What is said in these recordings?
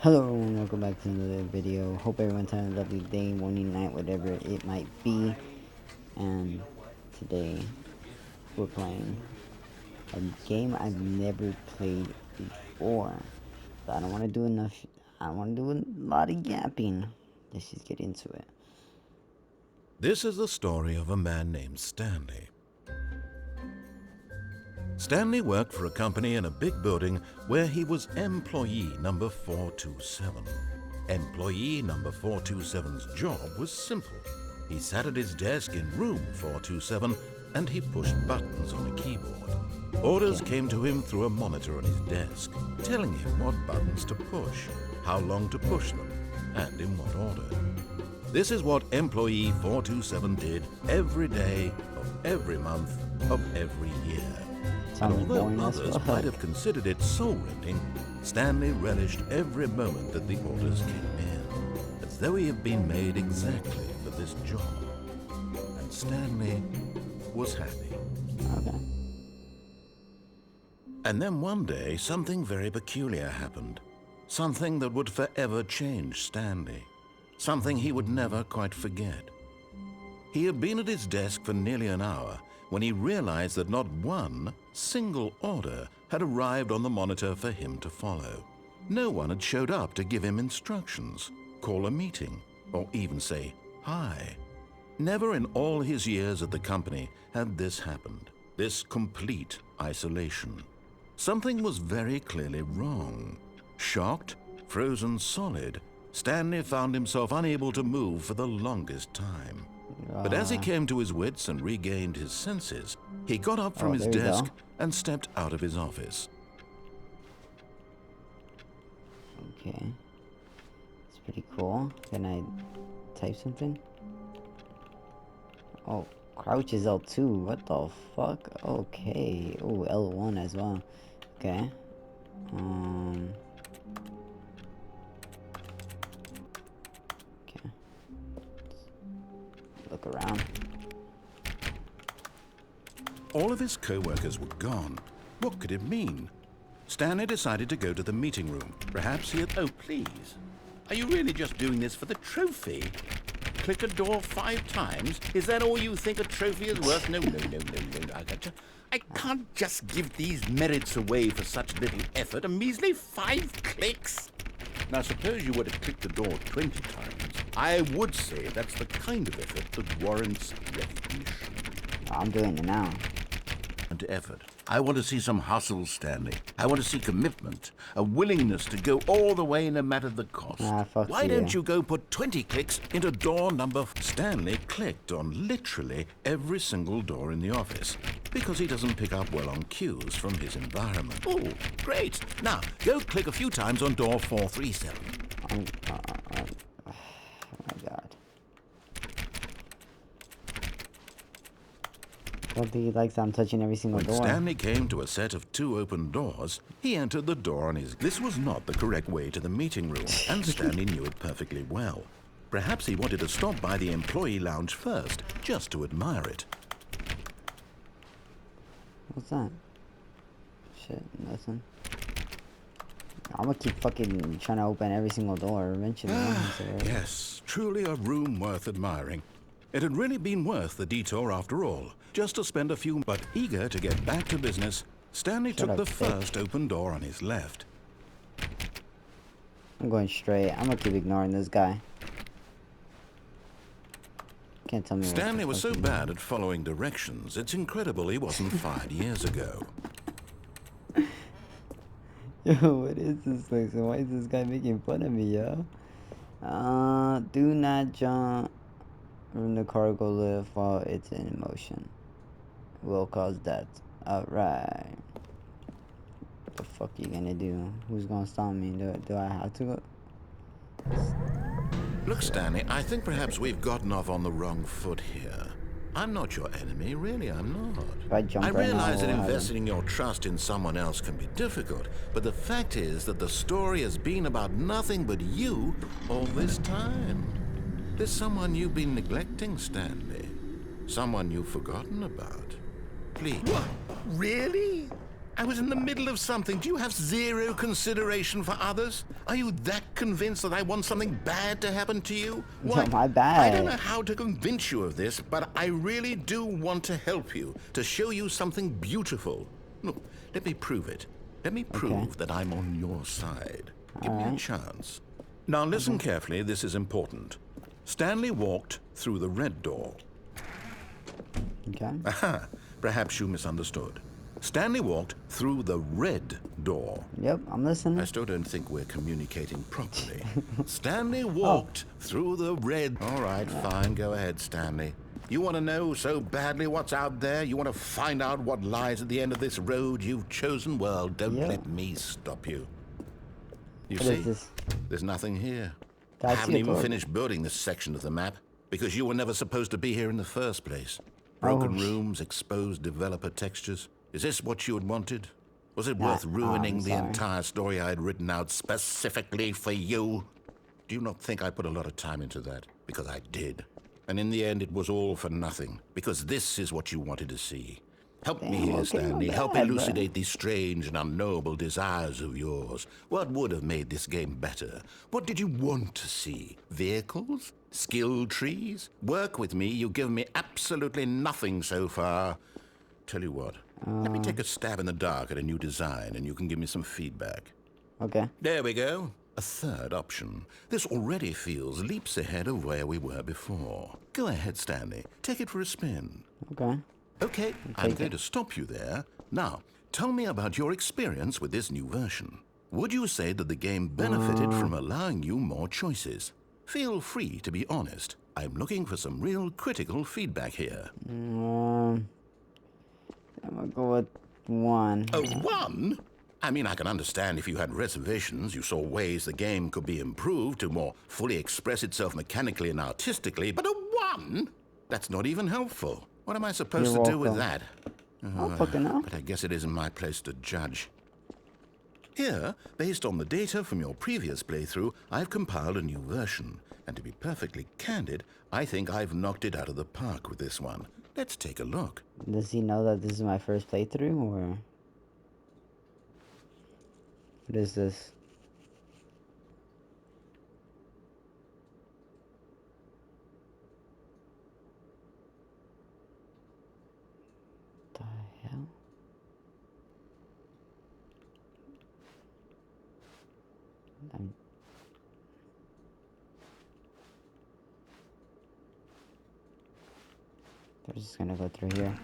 Hello and welcome back to another video. Hope everyone's having a lovely day, morning, night, whatever it might be. And today we're playing a game I've never played before. So I don't want to do enough. I don't want to do a lot of yapping. Let's just get into it. This is the story of a man named Stanley. Stanley worked for a company in a big building where he was employee number 427. Employee number 427's job was simple. He sat at his desk in room 427 and he pushed buttons on a keyboard. Orders came to him through a monitor on his desk, telling him what buttons to push, how long to push them, and in what order. This is what employee 427 did every day of every month of every year. And although others might have considered it soul-rending, Stanley relished every moment that the orders came in, as though he had been made exactly for this job. And Stanley was happy. Okay. And then one day, something very peculiar happened. Something that would forever change Stanley. Something he would never quite forget. He had been at his desk for nearly an hour when he realized that not one single order had arrived on the monitor for him to follow. No one had showed up to give him instructions, call a meeting, or even say hi. Never in all his years at the company had this happened, this complete isolation. Something was very clearly wrong. Shocked, frozen solid, Stanley found himself unable to move for the longest time. But as he came to his wits and regained his senses, he got up from his desk and stepped out of his office. Okay. It's pretty cool. Can I type something? Oh, crouch is L2. What the fuck? Okay. Oh, L1 as well. Okay. Okay. Look around. All of his co-workers were gone. What could it mean? Stanley decided to go to the meeting room. Perhaps he had... Oh, please. Are you really just doing this for the trophy? Click a door 5 times? Is that all you think a trophy is worth? No. I can't just give these merits away for such little effort. A measly 5 clicks. Now, suppose you were to click the door 20 times. I would say that's the kind of effort that warrants recognition. I'm doing it now. And effort. I want to see some hustle, Stanley. I want to see commitment, a willingness to go all the way no matter the cost. Why don't you go put 20 clicks into door number... Stanley clicked on literally every single door in the office because he doesn't pick up well on cues from his environment. Oh, great. Now, go click a few times on door 437. Oh my god. I don't think he likes that I'm touching every single door. When Stanley came to a set of 2 open doors, he entered the door on his... This was not the correct way to the meeting room, and Stanley knew it perfectly well. Perhaps he wanted to stop by the employee lounge first, just to admire it. What's that? Shit, nothing. I'm gonna keep fucking trying to open every single door eventually. Yes, truly a room worth admiring. It had really been worth the detour after all, just to spend a few... But eager to get back to business, Stanley took the first open door on his left. I'm going straight. I'm gonna keep ignoring this guy. Can't tell me. Stanley was so bad at following directions, it's incredible he wasn't fired years ago. Yo, what is this place? Why is this guy making fun of me, yo? Do not jump from the cargo lift while it's in motion. Will cause death. Alright. What the fuck are you gonna do? Who's gonna stop me? Do I have to go? Look, Stanley, I think perhaps we've gotten off on the wrong foot here. I'm not your enemy, really, I'm not. I realize that investing your trust in someone else can be difficult, but the fact is that the story has been about nothing but you all this time. There's someone you've been neglecting, Stanley. Someone you've forgotten about. Please. What? Really? I was in the middle of something. Do you have zero consideration for others? Are you that convinced that I want something bad to happen to you? No, my I bad. don't know how to convince you of this, but I really do want to help you, to show you something beautiful. Look, let me prove it. Let me prove that I'm on your side. Give me a chance. Now listen carefully, this is important. Stanley walked through the red door. Okay. Aha, perhaps you misunderstood. Stanley walked through the red door. Yep, I'm listening. I still don't think we're communicating properly. Stanley walked through the red... All right, fine, go ahead, Stanley. You want to know so badly what's out there? You want to find out what lies at the end of this road you've chosen? Well, don't let me stop you. You What see, is this? there's nothing here. I That's haven't it, even Lord. finished building this section of the map because you were never supposed to be here in the first place. Broken rooms, exposed developer textures. Is this what you had wanted? Was it worth ruining the entire story I had written out specifically for you? Do you not think I put a lot of time into that? Because I did. And in the end, it was all for nothing. Because this is what you wanted to see. Help me here, Stanley. Help elucidate these strange and unknowable desires of yours. What would have made this game better? What did you want to see? Vehicles? Skill trees? Work with me. You've given me absolutely nothing so far. Tell you what. Let me take a stab in the dark at a new design, and you can give me some feedback. Okay. There we go. A third option. This already feels leaps ahead of where we were before. Go ahead, Stanley. Take it for a spin. Okay. Okay, I'm going to stop you there. Now, tell me about your experience with this new version. Would you say that the game benefited from allowing you more choices? Feel free to be honest. I'm looking for some real critical feedback here. I'm gonna go with 1. A 1? I mean, I can understand if you had reservations, you saw ways the game could be improved to more fully express itself mechanically and artistically, but a 1? That's not even helpful. What am I supposed to do with that? fucking know. But I guess it isn't my place to judge. Here, based on the data from your previous playthrough, I've compiled a new version. And to be perfectly candid, I think I've knocked it out of the park with this one. Let's take a look. Does he know that this is my first playthrough, or what is this? The hell? They're just gonna go through here.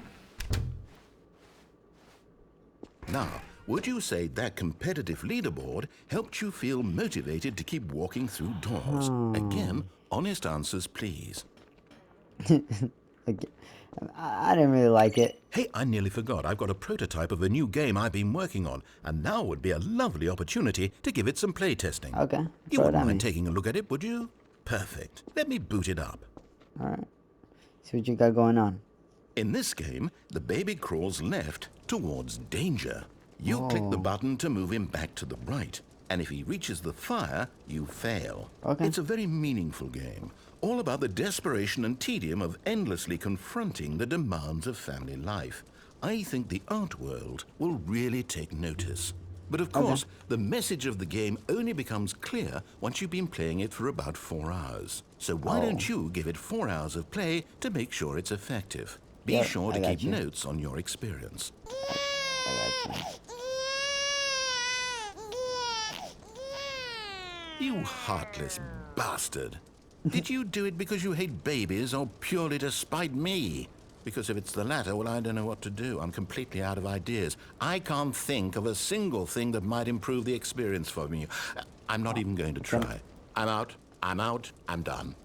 Now, would you say that competitive leaderboard helped you feel motivated to keep walking through doors? Again, honest answers, please. I didn't really like it. Hey, I nearly forgot. I've got a prototype of a new game I've been working on, and now would be a lovely opportunity to give it some play testing. Okay. You wouldn't mind taking a look at it, would you? Perfect. Let me boot it up. Alright. See what you got going on. In this game, the baby crawls left towards danger. You click the button to move him back to the right, and if he reaches the fire, you fail. Okay. It's a very meaningful game, all about the desperation and tedium of endlessly confronting the demands of family life. I think the art world will really take notice. But of course, the message of the game only becomes clear once you've been playing it for about 4 hours. So why don't you give it 4 hours of play to make sure it's effective? Be sure to keep notes on your experience. I got you. You heartless bastard. Did you do it because you hate babies or purely to spite me? Because if it's the latter, well, I don't know what to do. I'm completely out of ideas. I can't think of a single thing that might improve the experience for me. I'm not even going to try. I'm out. I'm done.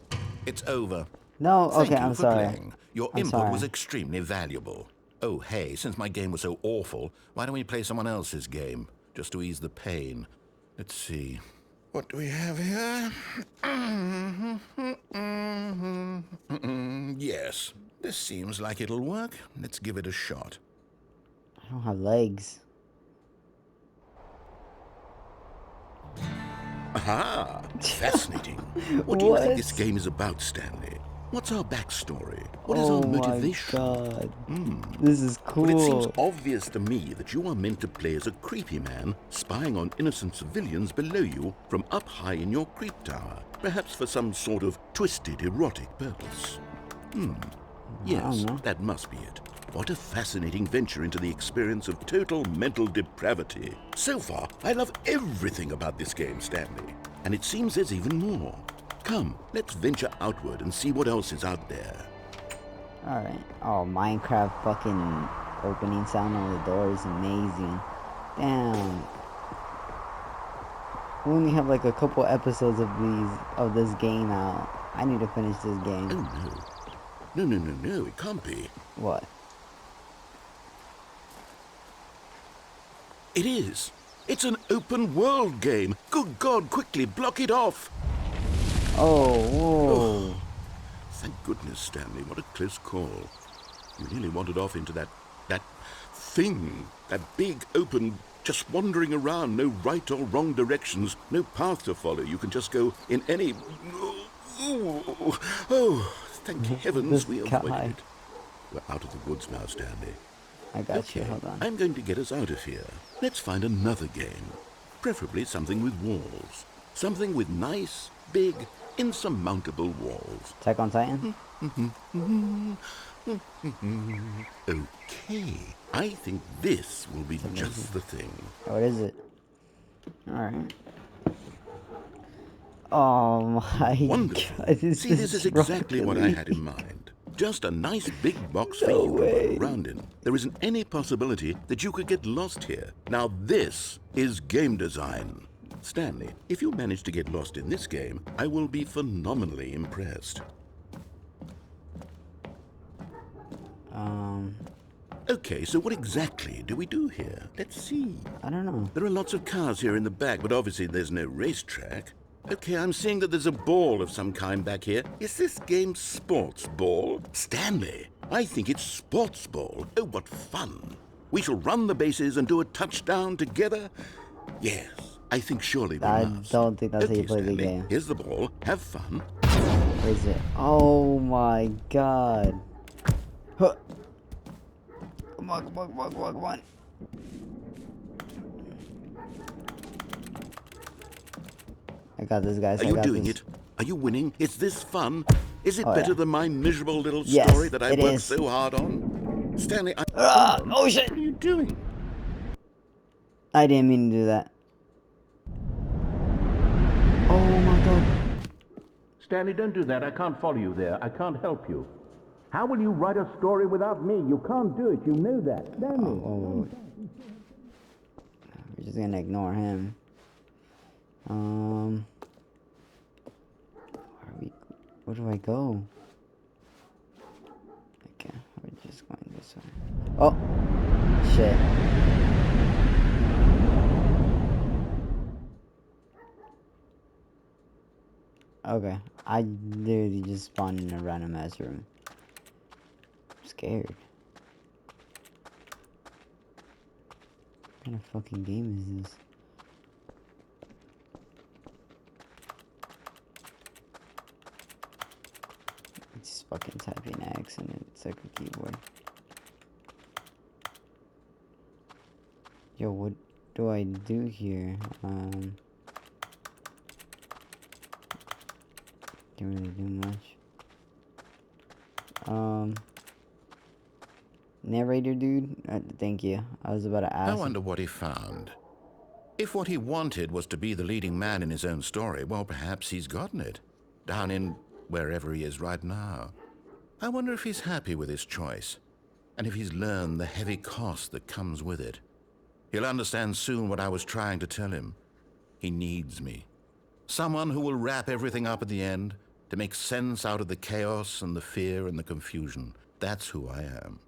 It's over. No, Thank okay, you I'm for sorry. playing. Your input was extremely valuable. Oh, hey, since my game was so awful, why don't we play someone else's game? Just to ease the pain. Let's see. What do we have here? Yes, this seems like it'll work. Let's give it a shot. I don't have legs. Aha! Fascinating. What do you think this game is about, Stanley? What's our backstory? What is Oh our my motivation? god. This is Well, it seems cool. obvious to me that you are meant to play as a creepy man spying on innocent civilians below you from up high in your creep tower, perhaps for some sort of twisted erotic purpose. I don't Yes, know. that must be it. What a fascinating venture into the experience of total mental depravity. So far, I love everything about this game, Stanley. And it seems there's even more. Come, let's venture outward and see what else is out there. Alright. Oh, Minecraft fucking opening sound on the door is amazing. Damn. We only have like a couple episodes of this game out. I need to finish this game. Oh, no. No, it can't be. What? It is. It's an open world game. Good God, quickly block it off. Oh, whoa. Thank goodness, Stanley. What a close call. You nearly wandered off into that thing. That big, open, just wandering around. No right or wrong directions. No path to follow. You can just go in any... Oh, thank heavens we avoided it. We're out of the woods now, Stanley. I got you. Hold on. I'm going to get us out of here. Let's find another game. Preferably something with walls. Something with nice, big, insurmountable walls. Attack on Titan? Okay. I think this will be just the thing. What is it? Alright. Oh my Wonderful. god. See, this is exactly what I had in mind. Just a nice big box for you to run around in. There isn't any possibility that you could get lost here. Now this is game design. Stanley, if you manage to get lost in this game, I will be phenomenally impressed. Okay, so what exactly do we do here? Let's see. I don't know. There are lots of cars here in the back, but obviously there's no racetrack. Okay, I'm seeing that there's a ball of some kind back here. Is this game sports ball? Stanley, I think it's sports ball. Oh, what fun. We shall run the bases and do a touchdown together. Yes, I think surely we must. I don't think that's how you play the Stanley, game. here's the ball. Have fun. Where is it? Oh my god. Huh. Come on, come on, come on, come on, come on. I got this, guys. Are I you got doing this. it? Are you winning? Is this fun? Is it Oh, better yeah. than my miserable little Yes, story that I it worked is. so hard on? Stanley, Oh shit! what are you doing? I didn't mean to do that. Oh my god. Stanley, don't do that. I can't follow you there. I can't help you. How will you write a story without me? You can't do it. You know that. Stanley. Oh. We're just gonna ignore him. Where do I go? Okay, we're just going this way. Oh, shit. Okay, I literally just spawned in a random ass room. I'm scared. What kind of fucking game is this? It's fucking typing X and it's like a keyboard. Yo, what do I do here? Can't really do much. Narrator dude? Thank you. I was about to ask. I wonder what he found. If what he wanted was to be the leading man in his own story, well, perhaps he's gotten it. Down in wherever he is right now. I wonder if he's happy with his choice, and if he's learned the heavy cost that comes with it. He'll understand soon what I was trying to tell him. He needs me. Someone who will wrap everything up at the end, to make sense out of the chaos and the fear and the confusion. That's who I am.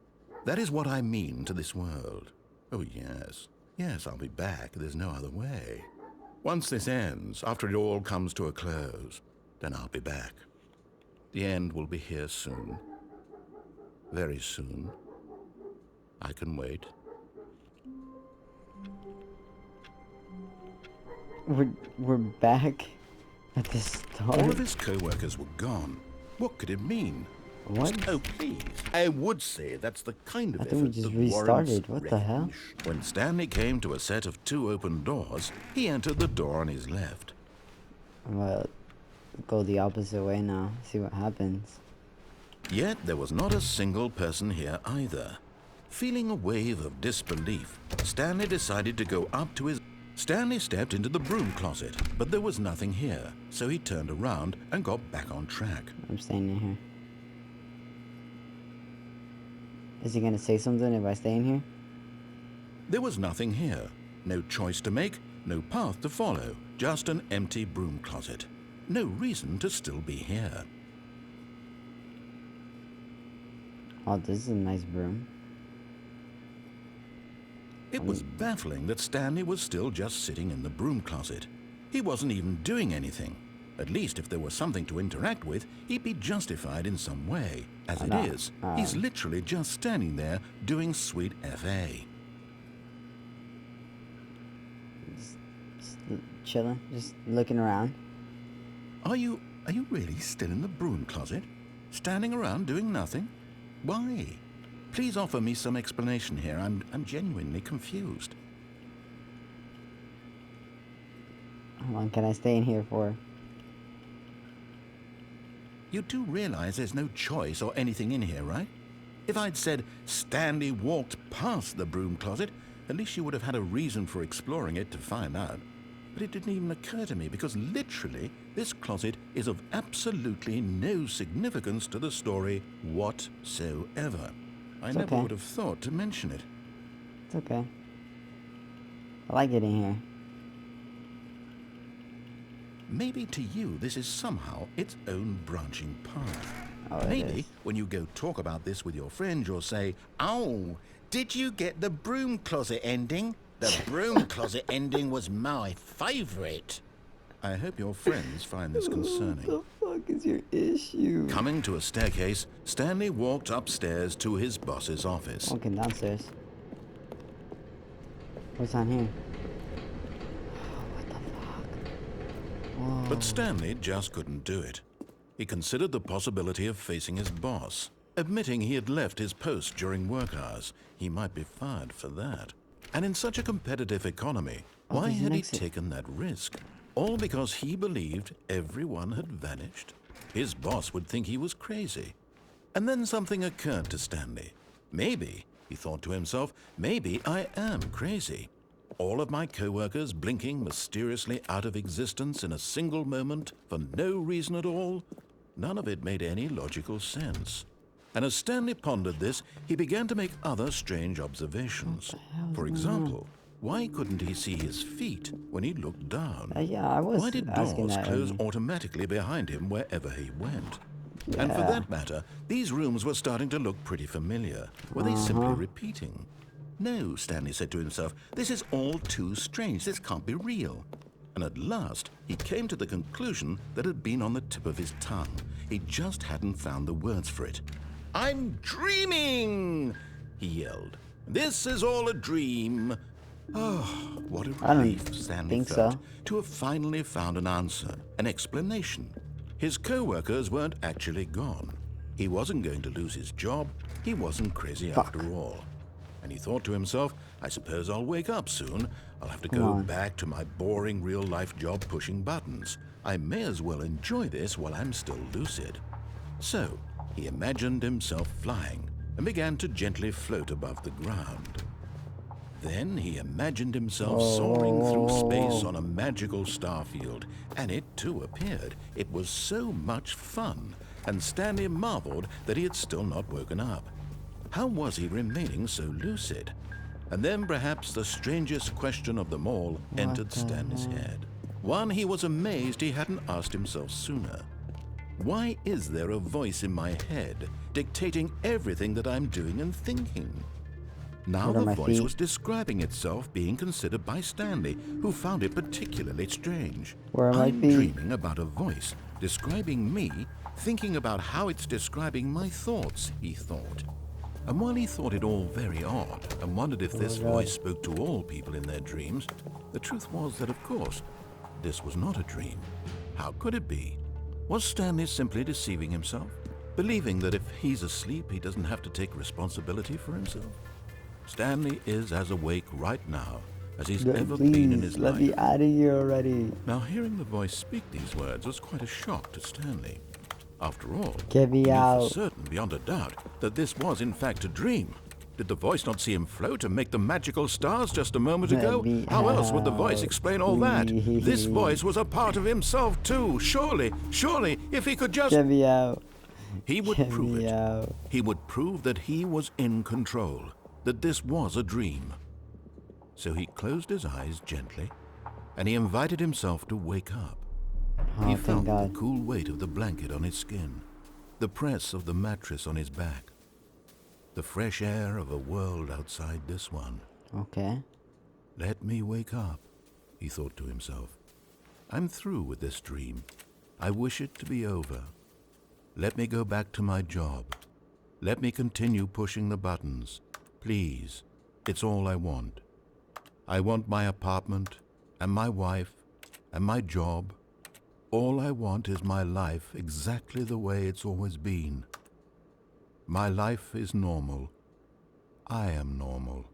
That is what I mean to this world. Oh, yes. Yes, I'll be back. There's no other way. Once this ends, after it all comes to a close, then I'll be back. The end will be here soon. Very soon. I can wait. We're back at the start. All of his co-workers were gone. What could it mean? What? Oh, please. I would say that's the kind of I think we effort just that warrants restarted. What the hell? recognition. When Stanley came to a set of 2 open doors, he entered the door on his left. Well, go the opposite way now. See what happens. Yet there was not a single person here either. Feeling a wave of disbelief, Stanley decided to go up to his... Stanley stepped into the broom closet, but there was nothing here, so he turned around and got back on track. I'm staying in here. Is he gonna say something if I stay in here? There was nothing here. No choice to make, no path to follow, just an empty broom closet. No reason to still be here. Oh, this is a nice broom. It was baffling that Stanley was still just sitting in the broom closet. He wasn't even doing anything. At least if there was something to interact with, he'd be justified in some way. As it is, he's literally just standing there doing sweet FA. Just chilling, just looking around. Are you really still in the broom closet? Standing around doing nothing? Why? Please offer me some explanation here. I'm genuinely confused. How long can I stay in here for? You do realize there's no choice or anything in here, right? If I'd said Stanley walked past the broom closet, at least you would have had a reason for exploring it to find out. But it didn't even occur to me because literally this closet is of absolutely no significance to the story whatsoever. I never would have thought to mention it. It's okay. I like it in here. Maybe to you this is somehow its own branching path. Oh, Maybe when you go talk about this with your friend, you'll say, Oh, did you get the broom closet ending? The broom closet ending was my favorite. I hope your friends find this concerning. What the fuck is your issue? Coming to a staircase, Stanley walked upstairs to his boss's office. Walking downstairs. What's on here? What the fuck? Whoa. But Stanley just couldn't do it. He considered the possibility of facing his boss. Admitting he had left his post during work hours, he might be fired for that. And in such a competitive economy, why had he taken that risk? All because he believed everyone had vanished? His boss would think he was crazy. And then something occurred to Stanley. Maybe, he thought to himself, maybe I am crazy. All of my co-workers blinking mysteriously out of existence in a single moment for no reason at all? None of it made any logical sense. And as Stanley pondered this, he began to make other strange observations. For example, why couldn't he see his feet when he looked down? Yeah, I was Why did asking doors that close earlier. automatically behind him wherever he went? And for that matter, these rooms were starting to look pretty familiar. Were they simply repeating? No, Stanley said to himself, this is all too strange. This can't be real. And at last, he came to the conclusion that had been on the tip of his tongue. He just hadn't found the words for it. I'm dreaming, he yelled. This is all a dream. Oh, what a relief Stanley felt to have finally found an answer, an explanation. His co-workers weren't actually gone. He wasn't going to lose his job. He wasn't crazy after all. And he thought to himself, I suppose I'll wake up soon. I'll have to go back to my boring real-life job pushing buttons. I may as well enjoy this while I'm still lucid. So, he imagined himself flying and began to gently float above the ground. Then he imagined himself soaring through space on a magical starfield, and it too appeared. It was so much fun, and Stanley marveled that he had still not woken up. How was he remaining so lucid? And then perhaps the strangest question of them all entered Stanley's head. One he was amazed he hadn't asked himself sooner. Why is there a voice in my head dictating everything that I'm doing and thinking? Now the voice was describing itself being considered by Stanley, who found it particularly strange. I'm dreaming about a voice describing me, thinking about how it's describing my thoughts, he thought. And while he thought it all very odd and wondered if this voice spoke to all people in their dreams, the truth was that, of course, this was not a dream. How could it be? Was Stanley simply deceiving himself? Believing that if he's asleep, he doesn't have to take responsibility for himself? Stanley is as awake right now as he's ever been in his Please, let life. me out of here already. Now, hearing the voice speak these words was quite a shock to Stanley. After all, Get me he knew out. for certain, beyond a doubt, that this was in fact a dream. Did the voice not see him float and make the magical stars just a moment ago? How else would the voice explain all that? This voice was a part of himself too. Surely, if he could just... Get me out. He would Get prove me it. out. He would prove that he was in control, that this was a dream. So he closed his eyes gently, and he invited himself to wake up. Oh, He thank felt the God. cool weight of the blanket on his skin, the press of the mattress on his back, the fresh air of a world outside this one. Okay. Let me wake up, he thought to himself. I'm through with this dream. I wish it to be over. Let me go back to my job. Let me continue pushing the buttons. Please, it's all I want. I want my apartment, and my wife, and my job. All I want is my life exactly the way it's always been. My life is normal. I am normal.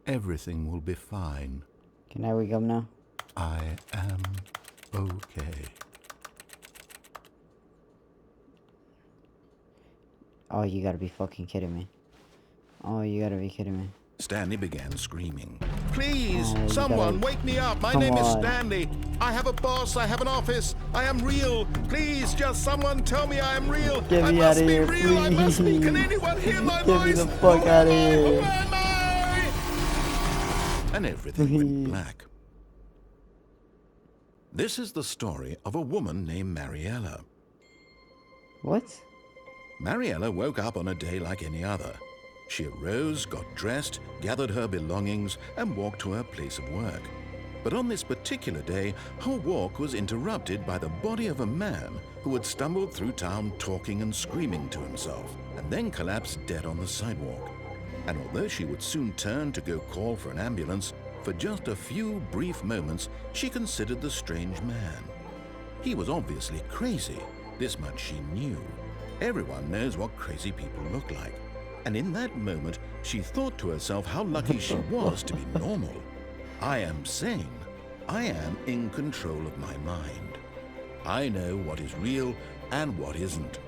Everything will be fine. Can I wake up now? I am okay. Oh, you gotta be fucking kidding me. Oh, you gotta be kidding me. Stanley began screaming. Please, Oh, you someone gotta- wake me up. My Come name is on. Stanley. I have a boss. I have an office. I am real. Please, just someone tell me I am real. Get I me must outta be here, real. I must be. Can please. anyone hear my Get me voice? the fuck Who outta am I? Who here. am I? And everything went Please. black. This is the story of a woman named Mariella. What? Mariella woke up on a day like any other. She arose, got dressed, gathered her belongings, and walked to her place of work. But on this particular day, her walk was interrupted by the body of a man who had stumbled through town talking and screaming to himself, and then collapsed dead on the sidewalk. And although she would soon turn to go call for an ambulance, for just a few brief moments, she considered the strange man. He was obviously crazy. This much she knew. Everyone knows what crazy people look like. And in that moment, she thought to herself how lucky she was to be normal. I am sane. I am in control of my mind. I know what is real and what isn't.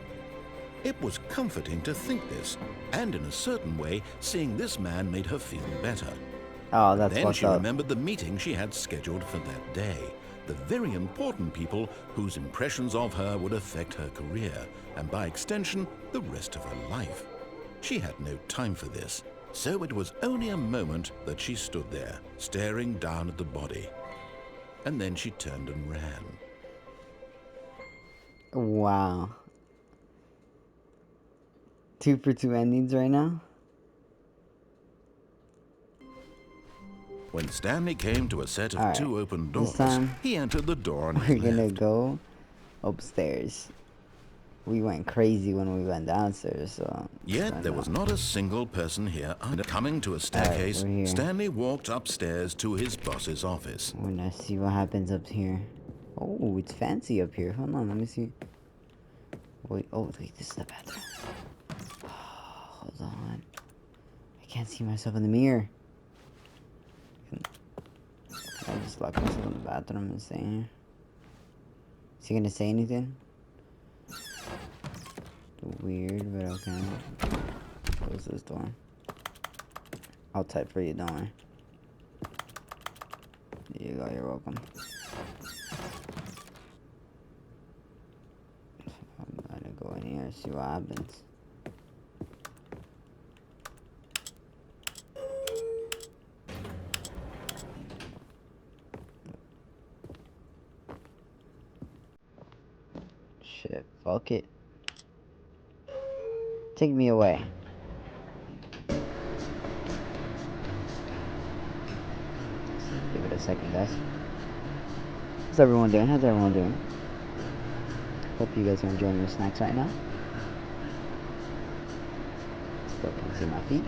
It was comforting to think this, and in a certain way, seeing this man made her feel better. Oh, that's Then fucked she up. remembered the meeting she had scheduled for that day. The very important people whose impressions of her would affect her career, and by extension, the rest of her life. She had no time for this, so it was only a moment that she stood there, staring down at the body. And then she turned and ran. Wow. 2 for 2 endings right now? When Stanley came to a set of Alright, 2 open this doors, time, he entered the door on We're his gonna left. go upstairs. We went crazy when we went downstairs, so... Yet there was not a single person here. Coming to a staircase, we're here. Stanley walked upstairs to his boss's office. We're gonna see what happens up here. Oh, it's fancy up here. Hold on, let me see. Wait, oh, wait, this is the bathroom. Oh, hold on. I can't see myself in the mirror. Can I just lock myself in the bathroom and stay here? Is he gonna say anything? Weird, but okay. Close this door. I'll type for you, don't worry. There you go, you're welcome. I'm gonna go in here and see what happens. Shit, fuck it. Take me away. Give it a second, guys. How's everyone doing? How's everyone doing? Hope you guys are enjoying your snacks right now. Still can see my feet.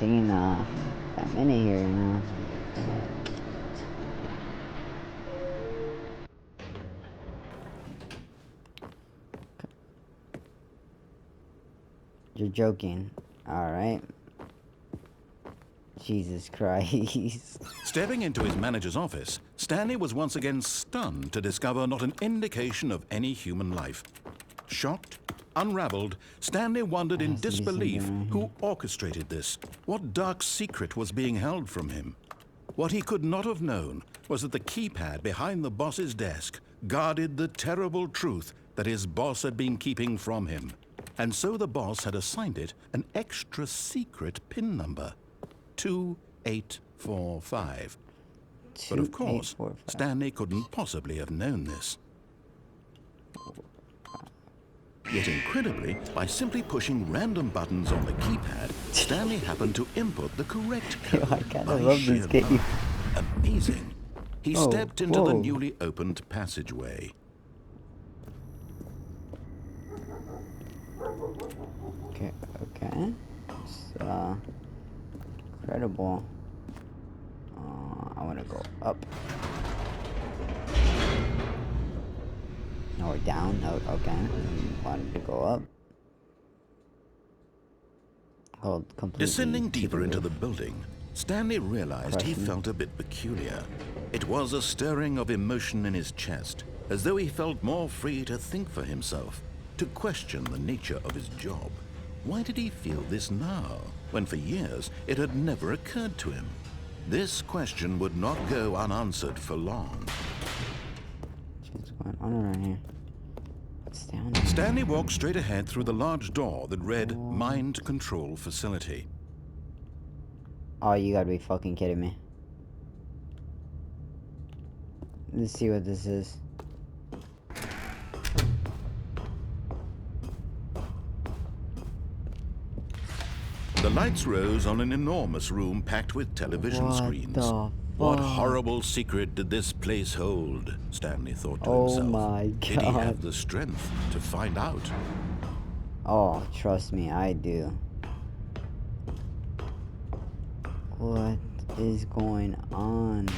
taking that minute here, you know. You're joking. Alright. Jesus Christ. Stepping into his manager's office, Stanley was once again stunned to discover not an indication of any human life. Shocked, unraveled, Stanley wondered in disbelief who orchestrated this. What dark secret was being held from him? What he could not have known was that the keypad behind the boss's desk guarded the terrible truth that his boss had been keeping from him. And so the boss had assigned it an extra secret PIN number. 2845. But of course, Stanley couldn't possibly have known this. Yet incredibly, by simply pushing random buttons on the keypad, Stanley happened to input the correct code. I kind of love this game. Amazing. He stepped into the newly opened passageway. Okay. It's, incredible. I want to go up. No, or down. No, okay. Wanted to go up. Oh, completely. Descending deeper into the building, Stanley realized he felt a bit peculiar. It was a stirring of emotion in his chest, as though he felt more free to think for himself, to question the nature of his job. Why did he feel this now, when for years it had never occurred to him? This question would not go unanswered for long. What's going on around here? What's down there? Stanley walked straight ahead through the large door that read Mind Control Facility. Oh, you gotta be fucking kidding me. Let's see what this is. The lights rose on an enormous room packed with television screens. What horrible secret did this place hold? Stanley thought to himself. Oh my God. Did he have the strength to find out? Oh, trust me, I do. What is going on?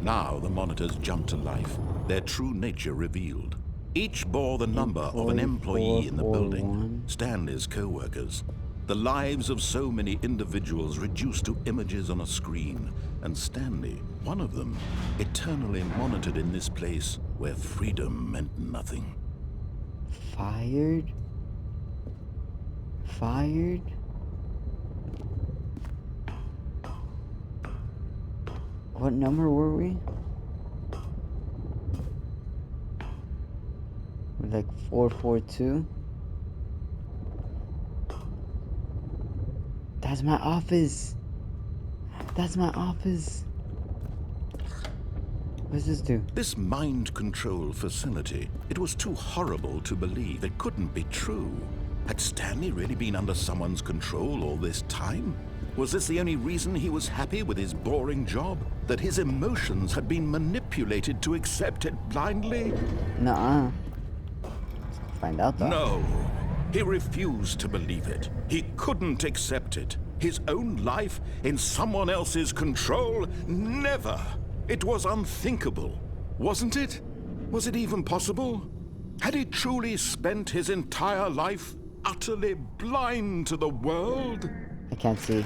Now the monitors jumped to life, their true nature revealed. Each bore the number of an employee in the building, Stanley's co-workers. The lives of so many individuals reduced to images on a screen, and Stanley, one of them, eternally monitored in this place where freedom meant nothing. Fired? Fired? What number were we? We're like 442? That's my office. That's my office. What does this do? This mind control facility, it was too horrible to believe. It couldn't be true. Had Stanley really been under someone's control all this time? Was this the only reason he was happy with his boring job? That his emotions had been manipulated to accept it blindly? Nuh-uh. Find out though. No. He refused to believe it. He couldn't accept it. His own life in someone else's control? Never. It was unthinkable. Wasn't it? Was it even possible? Had he truly spent his entire life utterly blind to the world? I can't see.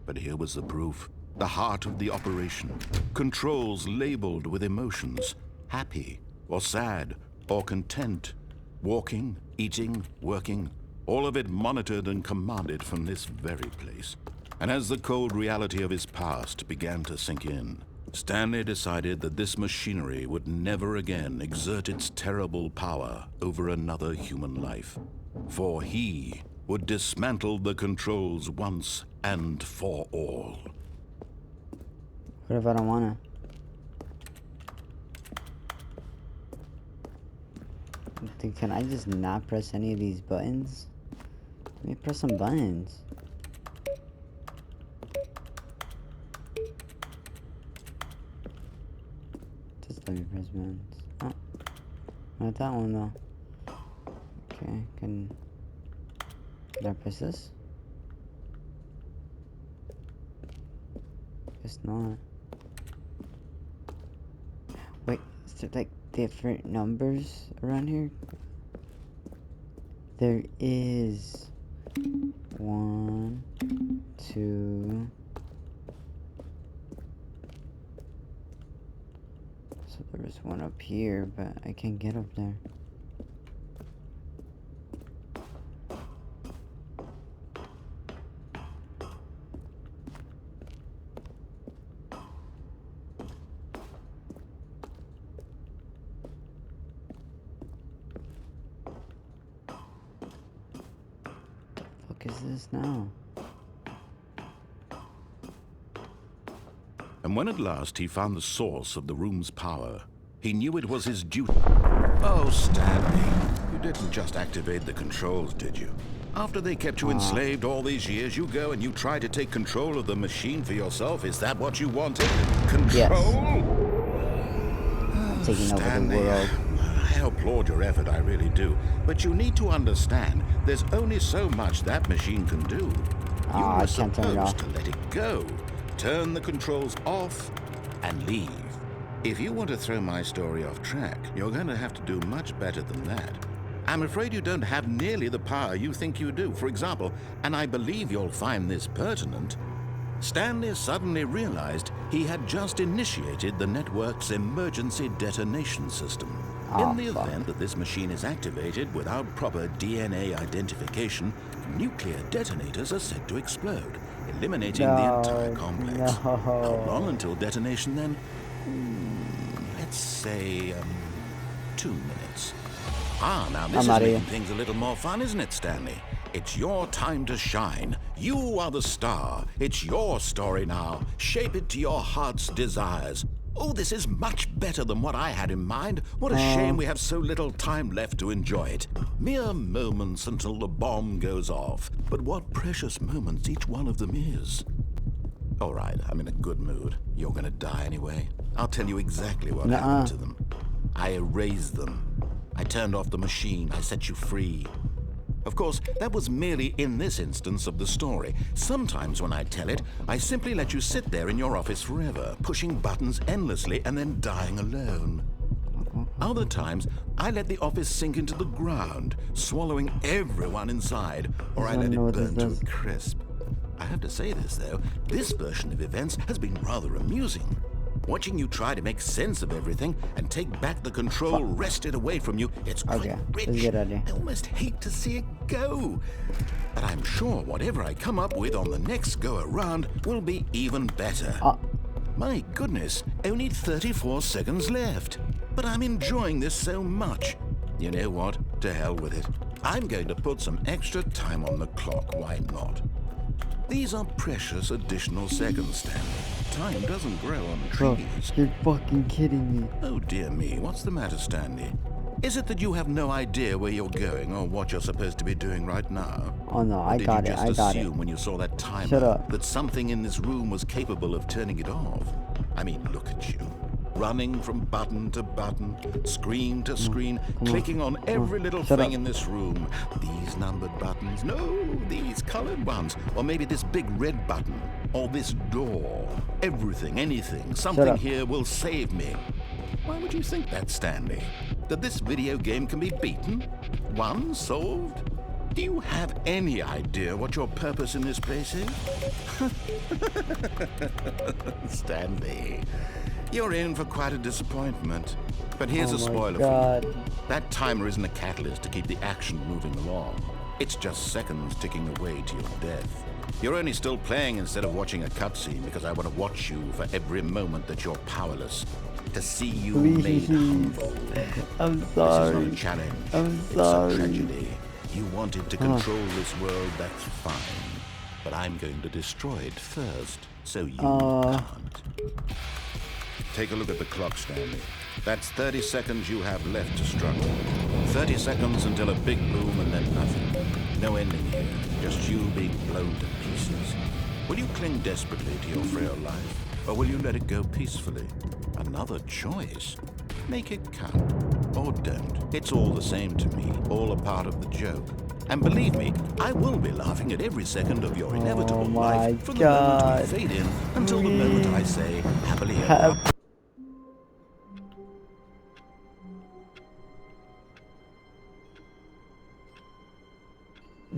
But here was the proof. The heart of the operation. Controls labeled with emotions. Happy or sad or content. Walking, eating, working. All of it monitored and commanded from this very place. And as the cold reality of his past began to sink in, Stanley decided that this machinery would never again exert its terrible power over another human life. For he would dismantle the controls once and for all. What if I don't wanna? Dude, can I just not press any of these buttons? Let me press some buttons. Just let me press buttons. Oh, not that one though. Okay, can... Can I press this? It's not. Wait, is there like different numbers around here? There is 1, 2. So there was one up here, but I can't get up there. What is this now? And when at last he found the source of the room's power, he knew it was his duty. Oh, Stanley, you didn't just activate the controls, did you? After they kept you enslaved all these years, you go and you try to take control of the machine for yourself. Is that what you wanted? Control? Yes. Taking over Stanley, the world. I applaud your effort, I really do. But you need to understand, there's only so much that machine can do. You I were can't turn it off. supposed to let it go. Turn the controls off and leave. If you want to throw my story off track, you're going to have to do much better than that. I'm afraid you don't have nearly the power you think you do. For example, and I believe you'll find this pertinent, Stanley suddenly realized he had just initiated the network's emergency detonation system. In the event that this machine is activated without proper DNA identification, nuclear detonators are said to explode, eliminating the entire complex. How long until detonation then? Let's say 2 minutes. Now this is making things a little more fun, isn't it, Stanley? It's your time to shine. You are the star. It's your story now. Shape it to your heart's desires. Oh, this is much better than what I had in mind. What a shame we have so little time left to enjoy it. Mere moments until the bomb goes off. But what precious moments each one of them is. All right, I'm in a good mood. You're gonna die anyway. I'll tell you exactly what happened to them. I erased them. I turned off the machine. I set you free. Of course, that was merely in this instance of the story. Sometimes when I tell it, I simply let you sit there in your office forever, pushing buttons endlessly and then dying alone. Other times, I let the office sink into the ground, swallowing everyone inside, or I let it burn to a crisp. I have to say this, though, this version of events has been rather amusing. Watching you try to make sense of everything and take back the control wrested away from you, it's quite rich. That's a good idea. I almost hate to see it go. But I'm sure whatever I come up with on the next go-around will be even better. My goodness, only 34 seconds left. But I'm enjoying this so much. You know what? To hell with it. I'm going to put some extra time on the clock. Why not? These are precious additional seconds, Stanley. Time doesn't grow on trees. You're fucking kidding me. Oh dear me, what's the matter, Stanley? Is it that you have no idea where you're going or what you're supposed to be doing right now? Oh no, I got it, I got it. Did you just assume when you saw that timer that something in this room was capable of turning it off? I mean, look at you. Running from button to button, screen to screen, clicking on every little thing in this room. These numbered buttons, no, these colored ones. Or maybe this big red button, or this door. Everything, anything, something here will save me. Why would you think that, Stanley? That this video game can be beaten? Won? Solved? Do you have any idea what your purpose in this place is? Stanley, you're in for quite a disappointment. But here's a spoiler for you. That timer isn't a catalyst to keep the action moving along. It's just seconds ticking away to your death. You're only still playing instead of watching a cutscene because I want to watch you for every moment that you're powerless. To see you made humble. I'm sorry. This is not a challenge. I'm it's sorry. a tragedy. You wanted to control this world, that's fine. But I'm going to destroy it first, so you can't. Take a look at the clock, Stanley. That's 30 seconds you have left to struggle. 30 seconds until a big boom and then nothing. No ending here, just you being blown to pieces. Will you cling desperately to your frail life, or will you let it go peacefully? Another choice. Make it count. Or don't. It's all the same to me, all a part of the joke. And believe me, I will be laughing at every second of your inevitable my life from the God. moment we fade in until the moment I say happily ever after.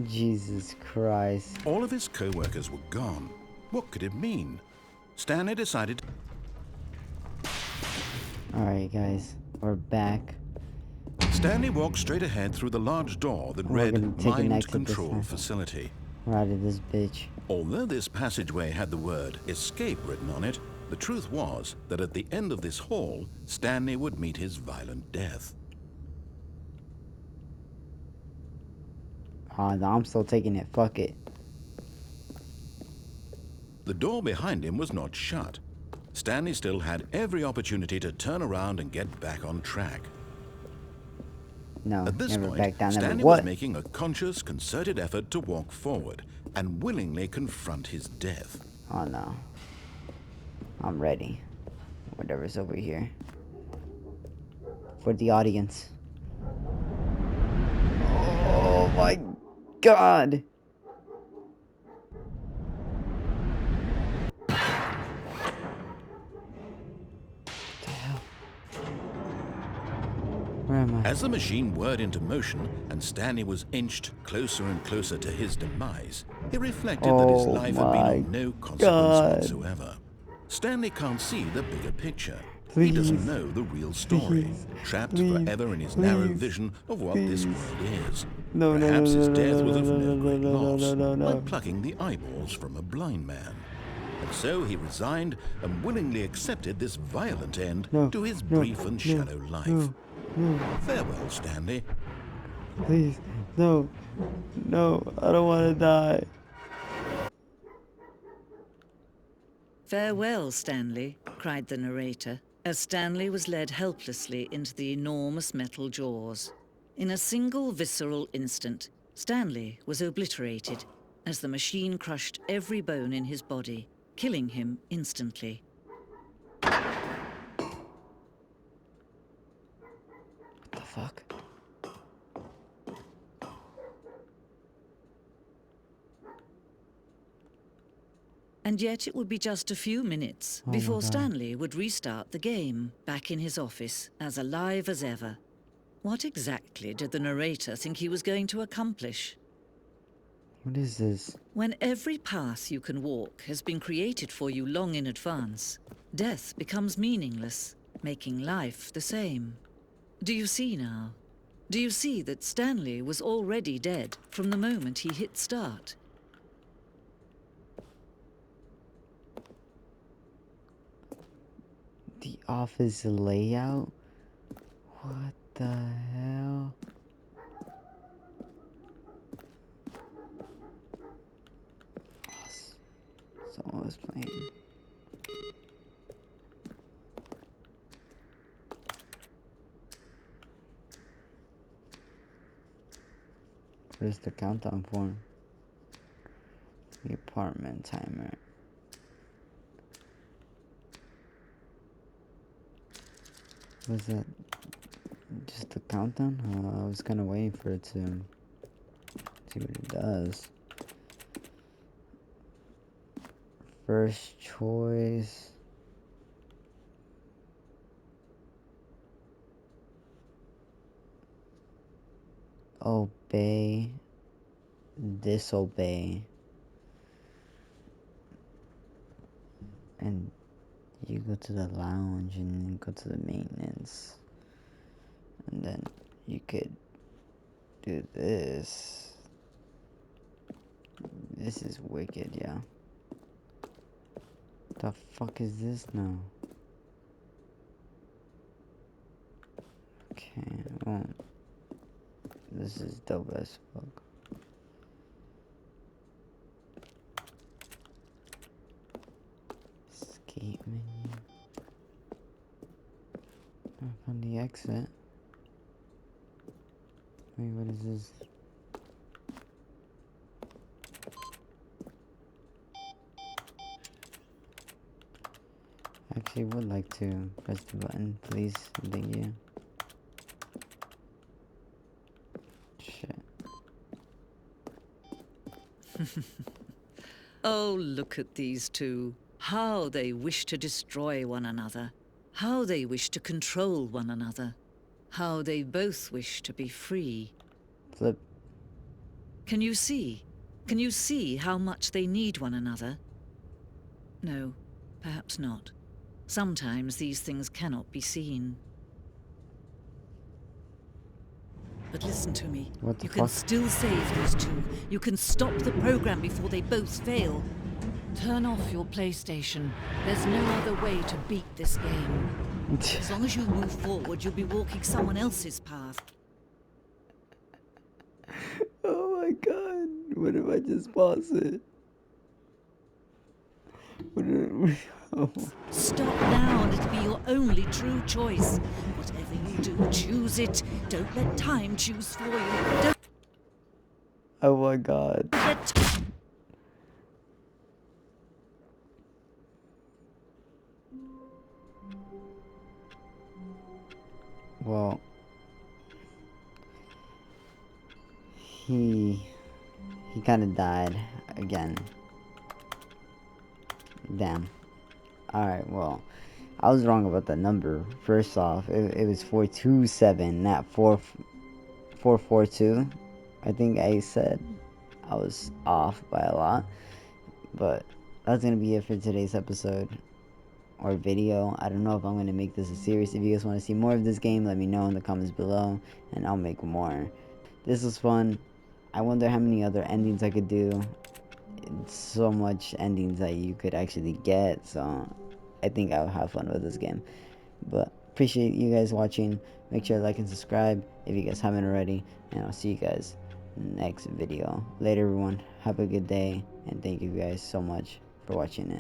Jesus Christ. All of his co-workers were gone. What could it mean? Stanley decided. Alright, guys. We're back. Stanley walked straight ahead through the large door that We're gonna read take an Mind exit this Control time. Facility. We're out of this bitch. Although this passageway had the word escape written on it, the truth was that at the end of this hall, Stanley would meet his violent death. Oh, no, I'm still taking it. Fuck it. The door behind him was not shut. Stanley still had every opportunity to turn around and get back on track. No, At this never point, back down. Never Stanley what? was making a conscious, concerted effort to walk forward and willingly confront his death. Oh no. I'm ready. Whatever's over here. For the audience. Oh my God. What the hell? Where am I? As the machine whirred into motion and Stanley was inched closer and closer to his demise, he reflected that his Oh life had been my of no consequence God. whatsoever. Stanley can't see the bigger picture. He Please. doesn't know the real story, Please. trapped Please. forever in his narrow Please. vision of what this Please. world is. No, no, no, Perhaps no, his no, death no, was no, of no, no no, great no, no, loss, no, no. like plucking the eyeballs from a blind man. And so he resigned and willingly accepted this violent end No, to his no, brief and no, shallow life. No. Farewell, Stanley. Please. No. No. I don't want to die. "Farewell, Stanley," cried the narrator, as Stanley was led helplessly into the enormous metal jaws. In a single visceral instant, Stanley was obliterated as the machine crushed every bone in his body, killing him instantly. What the fuck? And yet it would be just a few minutes Oh my before God. Stanley would restart the game, back in his office, as alive as ever. What exactly did the narrator think he was going to accomplish? What is this? When every path you can walk has been created for you long in advance, death becomes meaningless, making life the same. Do you see now? Do you see that Stanley was already dead from the moment he hit start? The office layout? What the hell? Someone was playing. What is the countdown for? The apartment timer. Was that just the countdown? I was kind of waiting for it to see what it does. First choice. Obey. Disobey. And you go to the lounge and then go to the maintenance. And then you could do this. This is wicked, yeah. The fuck is this now? Okay, well, this is dope as fuck. Escape menu. I found the exit. Wait, what is this? I actually would like to press the button, please. Thank you. Shit. Oh, look at these two. How they wish to destroy one another. How they wish to control one another. How they both wish to be free. Flip. Can you see? Can you see how much they need one another? No, perhaps not. Sometimes these things cannot be seen. But listen to me. What the You can fuck? still save these two. You can stop the program before they both fail. Turn off your PlayStation. There's no other way to beat this game. As long as you move forward, you'll be walking someone else's path. Oh my god. What if I just pause it? Stop now and it'll be your only true choice. Whatever you do, choose it. Don't let time choose for you. Don't Oh my god. let... Well, he kind of died again. Damn. Alright, well, I was wrong about the number. First off, it was 427, not 442. I think I said I was off by a lot. But that's gonna be it for today's episode or video. I don't know if I'm gonna make this a series. If you guys want to see more of this game, let me know in the comments below, and I'll make more. This was fun. I wonder how many other endings I could do. It's so much endings that you could actually get, so I think I'll have fun with this game. But appreciate you guys watching. Make sure to like and subscribe if you guys haven't already, and I'll see you guys next video. Later, everyone. Have a good day, and thank you guys so much for watching it.